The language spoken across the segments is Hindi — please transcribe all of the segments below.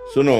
सुनो,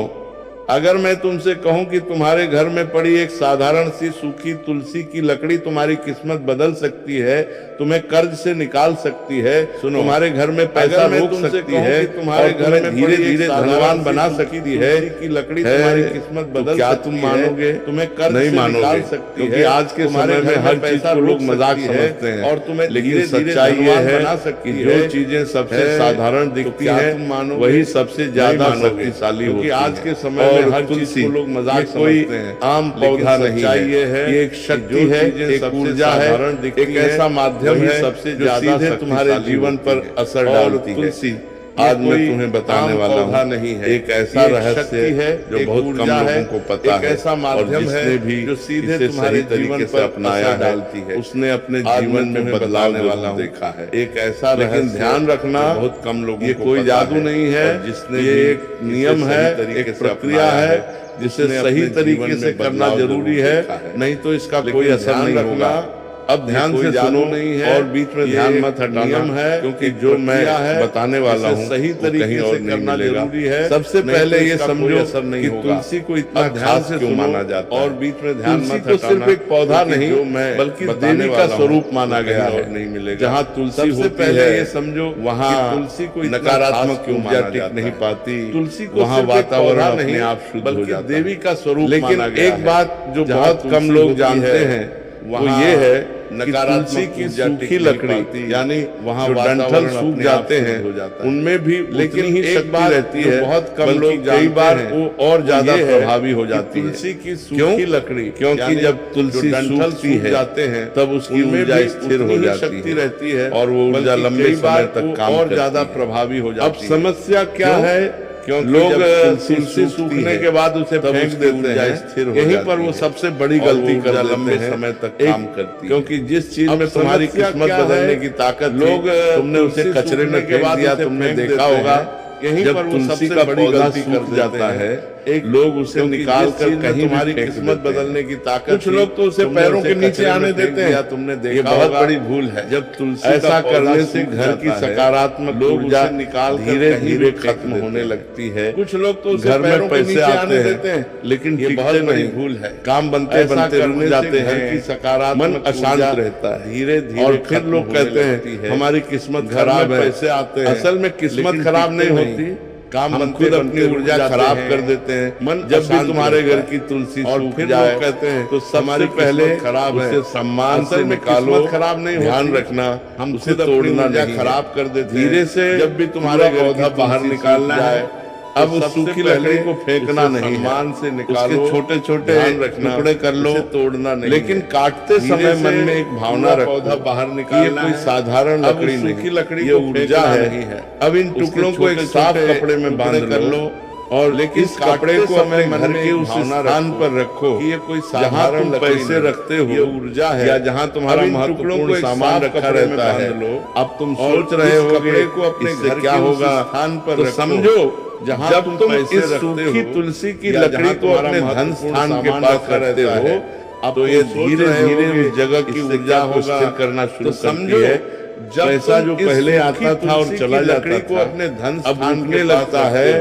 अगर मैं तुमसे कहूं कि तुम्हारे घर में पड़ी एक साधारण सी सूखी तुलसी की लकड़ी तुम्हारी किस्मत बदल सकती है, तुम्हें कर्ज से निकाल सकती है, सुनो, तुम्हारे घर में पैसा रोक सकती है, तुम्हारे घर में धीरे धीरे धनवान बना सकती है की लकड़ी तुम्हारी किस्मत बदल, क्या तुम मानोगे? तुम्हें कर्ज नहीं मानोगे सकती है। आज के समय में हर चीज को लोग मजाक समझते हैं और तुम्हें, लेकिन सच्चाई ये है कि जो चीजें सबसे साधारण दिखती है वही सबसे ज्यादा शक्तिशाली होती है। आज के समय और हर चीज को लोग मजाक समझते हैं, आम पौधा नहीं है, ये एक शक्ति है, एक ऊर्जा है, एक ऐसा माध्यम है सबसे ज्यादा सीधे तुम्हारे जीवन पर असर डालती है। तुलसी आज मैं तुम्हें बताने वाला हूँ, नहीं है, एक ऐसा रहस्य है जो बहुत कम लोगों को पता है, ऐसा माध्यम है भी जो सीधे तुम्हारे जीवन पर अपनाया डालती है, उसने अपने जीवन में बदलाव वाला देखा है। एक ऐसा रहस्य, ध्यान रखना, बहुत कम लोगों, ये कोई जादू नहीं है, जिसने ये एक नियम है, एक प्रक्रिया है जिसे सही तरीके से करना जरूरी है, नहीं तो इसका कोई असर नहीं होगा। अब ध्यान से सुनो नहीं है और बीच में ध्यान मत हटाना है, क्योंकि जो मैं बताने वाला हूँ सही तरीके से करना जरूरी है। सबसे पहले ये समझो कि तुलसी को इतना ध्यान से क्यों माना जाता है और बीच में ध्यान मत हटाना। सिर्फ एक पौधा नहीं बल्कि देवी का स्वरूप माना गया और नहीं मिलेगा। जहाँ तुलसी सबसे पहले ये समझो वहाँ तुलसी को नकारात्मक क्यों टिक नहीं पाती, तुलसी को वहाँ वातावरण अपने आप शुद्ध हो जाता है, देवी का स्वरूप। लेकिन एक बात जो बहुत कम लोग जानते हैं वो ये है, नकारात्मक की सूखी लकड़ी यानी वहाँ डंठल सूख जाते हैं उनमें भी लेकिन ही शक्ति रहती है। बहुत कम लोग कई बार वो और ज्यादा प्रभावी हो जाती है तुलसी की सूखी लकड़ी, क्योंकि जब तुलसी डंठल सूख जाते हैं तब उसकी ऊर्जा स्थिर हो जाती रहती है और वो ऊर्जा लंबे समय तक काम और ज्यादा प्रभावी हो जाती है। अब समस्या क्या है, क्योंकि लोग तुलसी सूखने के बाद उसे फेंक देते हैं, यहीं पर वो सबसे बड़ी गलती कर लंबे समय तक काम करती है। क्योंकि जिस चीज में तुम्हारी किस्मत बदलने की ताकत, लोग तुमने उसे कचरे में फेंक दिया, तुमने देखा होगा यहीं पर तुलसी का पौधा सूख जाता है, एक लोग उसे निकाल कर कहीं तुम्हारी किस्मत बदलने की ताकत, कुछ लोग तो उसे पैरों के नीचे आने देते हैं, तुमने देखा, ये बहुत बड़ी भूल है। जब तुलसी ऐसा करने से घर की सकारात्मक ऊर्जा निकाल धीरे धीरे खत्म होने लगती है। कुछ लोग तो घर में पैसे आने देते हैं लेकिन ये बहुत बड़ी भूल है, काम बनते बनते रुक जाते हैं, सकारात्मक मन अशांत रहता है धीरे धीरे, और फिर लोग कहते हैं हमारी किस्मत खराब है, पैसे आते हैं। असल में किस्मत खराब नहीं होती, काम बनते अपनी ऊर्जा खराब कर देते हैं। मन जब भी तुम्हारे घर की तुलसी और फिर लोग कहते हैं तो सबसे पहले खराब है, उसे सम्मान से निकालो, खराब नहीं, ध्यान रखना, हम उसे तोड़ना नहीं, खराब कर देते धीरे से। जब भी तुम्हारे पौधा बाहर निकालना है, अब उस सूखी लकड़ी को फेंकना नहीं, सम्मान से निकालो, उसके छोटे छोटे टुकड़े कर लो, तोड़ना नहीं। लेकिन काटते समय मन में एक भावना रखो, पौधा बाहर निकालना ये कोई साधारण लकड़ी नहीं, सूखी लकड़ी ये ऊर्जा है। अब इन टुकड़ों को एक साफ कपड़े में बांध कर लो और लेकिन इस कपड़े को अपने घर के उस स्थान पर रखो कि ये कोई साधारण पैसे रखते हो, ये ऊर्जा है, या जहाँ तुम्हारा महत्वपूर्ण सामान रखा रहता है। अब तुम सोच रहे हो कपड़े को अपने घर क्या होगा स्थान पर, समझो जब तुम इस सूखी तुलसी की लकड़ी को अपने धन स्थान के पास रखते हो, अब तो ये धीरे धीरे उस जगह की ऊर्जा को स्थिर करना शुरू करती है। जब पैसा जो पहले आता था और चला जाता को अपने धन स्थान के लगता है,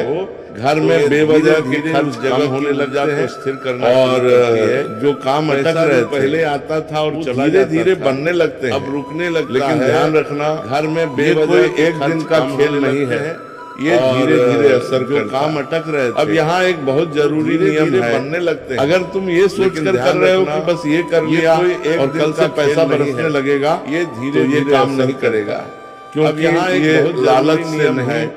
घर में बेवजह के खर्च जगह होने लग जाते हैं, स्थिर करना, और जो काम अटक रहे पहले आता था और चला धीरे धीरे बनने लगते हैं, अब रुकने लगता है। लेकिन ध्यान रखना, घर में बेवजह एक दिन का खेल नहीं है, ये धीरे धीरे असर जो काम अटक रहे थे। अब यहाँ एक बहुत जरूरी नियम है, बनने लगते हैं। अगर तुम ये सोच कर रहे हो कि बस ये कर लिया और कल से पैसा बरसने लगेगा, ये धीरे धीरे काम नहीं करेगा, क्योंकि यहाँ एक बहुत लालच से नहीं,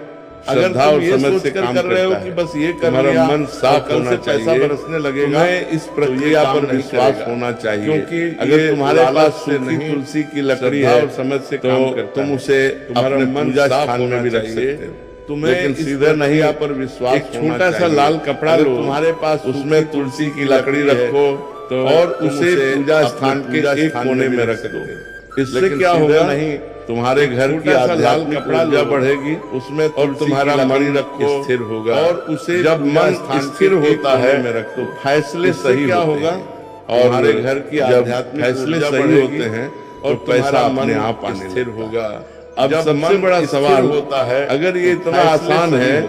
अगर तुम ये सोच कर रहे हो कि बस ये कर लिया, मन साफ कल से पैसा बरसने लगेगा, इस प्रक्रिया पर विश्वास होना चाहिए। क्योंकि अगर तुम्हारे पास सूखी तुलसी की लकड़ी है और समझ से काम करता, तुम उसे अपने मन स्थान में भी रख सकते हो। तुम्हें लेकिन सीधे नहीं पर विश्वास, एक छोटा सा लाल कपड़ा लो, तुम्हारे पास उसमें तुलसी की लकड़ी रखो तो और उसे पूजा स्थान के एक कोने में रख दो। इससे क्या होगा, नहीं तुम्हारे घर की आध्यात्मिक ऊर्जा बढ़ेगी उसमें, और तुम्हारा मन रखो स्थिर होगा, और उसे जब मन स्थिर होता है तो फैसले सही होगा, और तुम्हारे घर की आध्यात्मिक फैसले सही होते हैं और पैसा अपने आप स्थिर होगा। अब सबसे बड़ा सवाल होता है, अगर ये इतना आसान है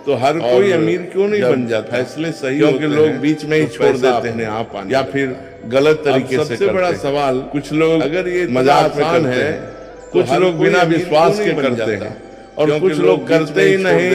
तो तो हर कोई अमीर क्यों नहीं बन जाता? फैसले सही क्योंकि होते लोग हैं, बीच में ही तो छोड़ पैसा देते अपने हैं आप आने या लगता फिर गलत तरीके से सबसे बड़ा सवाल, कुछ लोग अगर ये मजाक में आसान करते है, हैं, तो कुछ हर लोग कोई बिना अमीर विश्वास क्यों के नहीं बन करते जाता? हैं और क्योंकि कुछ लोग करते ही नहीं,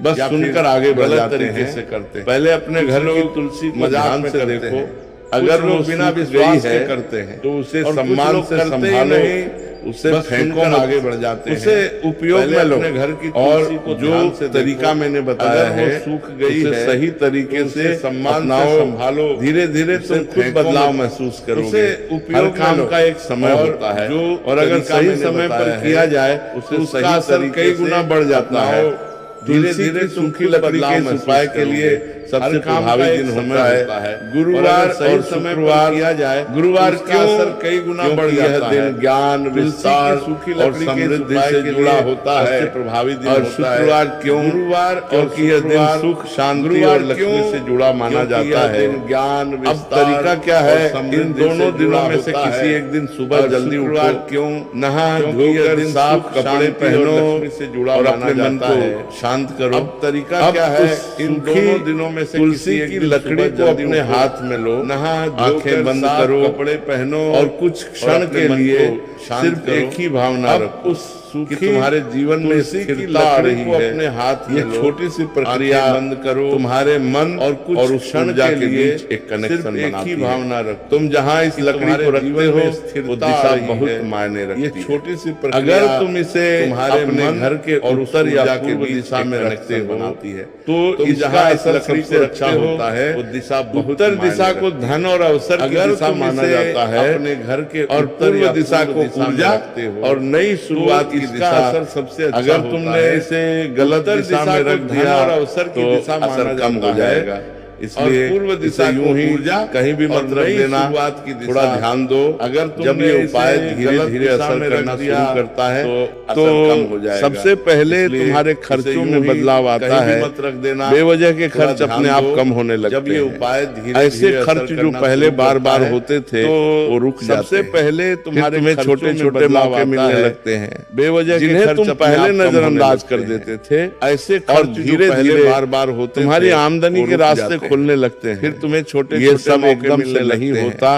बस या फिर सुनकर आगे बढ़ गलत जाते तरीके हैं। से करते हैं। पहले अपने कुछ घर की लोग तुलसी को मजाक ध्यान में से करते देखो, हैं। अगर कुछ वो लोग बिना सूख विश्वास गई के है करते हैं, तो उसे और कुछ सम्मान लोग से करते ही संभालो, नहीं, उसे बस फेंको सुनकर मत, आगे बढ़ जाते हैं। उसे उपयोग पहले में लो। अपने घर की और तुलसी को जो ध्यान से तरीका देखो, मैंने बताया अगर वो है सूख गई उसे है, सही तरीके तो से उसे सम्मान से अपनाओ, संभालो, धीरे धीरे उसे तुम खुद फेंको बदलाव मत। महसूस करोगे। उसे उपयोग हर काम में लो। का एक समय और होता है जो और अगर तरीका सही मैंने समय पर बताया है, किया जाए उसे तो सही उसका असर तरीके कई से गुना बढ़ जाता है। अपनाओ। धीरे तुलसी धीरे की तुम सूखी खुद लकड़ी बदलाव के महसूस उपाय के करोगे। लिए सबसे हर काम प्रभावी का एक दिन समय होता है गुरुवार सही और समय पर शुक्रवार किया जाए, गुरुवार उसका क्यों? असर कई गुना क्योंकि बढ़ यह जाता दिन है। ज्ञान, तुलसी की विस्तार सूखी और लकड़ी के समृद्धि उपाय से के जुड़ा लिए होता है। सबसे प्रभावी दिन और होता है शुक्रवार क्यों? गुरुवार, क्योंकि यह दिन सुख, शांति और लक्ष्मी से जुड़ा माना जाता है। ज्ञान, अब तरीका क्या है? इन दोनों दिनों में से किसी किसी एक दिन सुबह जल्दी उठो, क्यों? नहा क्योंकि यह धोकर दिन साफ सुख, कपड़े शांति और पहनो लक्ष्मी से जुड़ा और माना अपने मन जाता है। को शांत करो। अब तरीका अब क्या है? उस इन सूखी दोनों दिनों में से तुलसी किसी एक की दिन लकड़ी सुबह को जल्दी अपने उठो, हाथ में लो, नहा आंखें बंद साफ करो, कपड़े पहनो और कुछ क्षण अपने के मन लिए को शांत सिर्फ करो। एक ही भावना अब रखो उस सूखी कि तुम्हारे जीवन में तुलसी की स्थिरता आ लकड़ी रही को है। अपने हाथ में ये लो, छोटी सी प्रक्रिया आंखें बंद करो, तुम्हारे मन और कुछ और उस क्षण ऊर्जा के के लिए बीच एक कनेक्शन सिर्फ एक बनाती ही है। भावना रखो तुम जहाँ इस कि लकड़ी तुम्हारे को रखते जीवन हो में वो स्थिरता आ दिशा रही बहुत है। मायने रखती ये है। छोटी सी प्रक्रिया अगर तुम इसे तुम्हारे अपने मन घर के और उत्तर उस या ऊर्जा के पूर्व बीच दिशा एक में कनेक्शन रखते हो बनाती है। तो तुम इसका जहाँ असर इस लकड़ी सबसे को अच्छा रखते हो, होता है। वो दिशा बहुत उत्तर मायने दिशा को रखती है। धन और अवसर की अगर दिशा तुम माना इसे जाता है अपने घर के और उत्तर या पूर्व दिशा पूर्व को दिशा में ऊर्जा रखते हो, और नई शुरुआत की इसका दिशा। असर सबसे अच्छा अगर होता तुमने है। इसे गलत उत्तर दिशा दिशा में को रख धन दिया और अवसर की तो दिशा माना असर कम हो जाता है। जाएगा। इसलिए और पूर्व दिशा इसे यूं को ही ऊर्जा कहीं भी और मत रख नई देना, शुरुआत की दिशा। थोड़ा ध्यान दो। अगर जब तुमने ये इसे उपाय धीरे गलत धीरे दिशा असर में करना रख दिया शुरू करता है तो असर कम हो जाएगा। सबसे पहले इसलिए तुम्हारे इसे खर्चों यूं में ही बदलाव आता कहीं भी है। मत रख देना। बेवजह के थोड़ा खर्च ध्यान अपने आप दो। कम होने लगते जब ये हैं। उपाय धीरे ऐसे धीरे खर्च असर जो करना पहले शुरू बार करता बार है, होते थे तो वो रुक जाते सबसे हैं। पहले फिर तुम्हारे तुम्हें खर्चों छोटे में छोटे बदलाव मौके आता मिलने है। लगते हैं बेवजह के जिन्हें खर्च तुम अपने पहले आप कम नजरअंदाज होने कर लगते देते हैं। थे। ऐसे और खर्च जो धीरे पहले धीरे बार बार होते तुम्हारी थे, आमदनी वो के रुक रास्ते जाते हैं। खुलने लगते हैं। फिर तुम्हें छोटे ये छोटे सब मौके एकदम से मिलने नहीं लगते हैं। होता,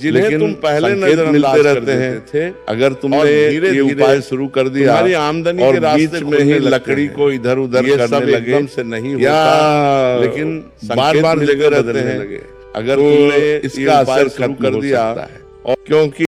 जिन्हें लेकिन तुम पहले संकेत नजरअंदाज मिलते कर रहते हैं। देते थे। अगर तुमने और ये धीरे-धीरे उपाय शुरू कर दिया तुम्हारी आमदनी और के रास्ते बीच में ही खुलने लगते लकड़ी हैं। को इधर उधर ये करने सब लगे एकदम से नहीं या होता, लेकिन बार संकेत बार मिलते जगह रहते बदलने हैं। लगे। अगर तो तुमने ये इसका उपाय असर शुरू खत्म कर हो दिया सकता है। और क्योंकि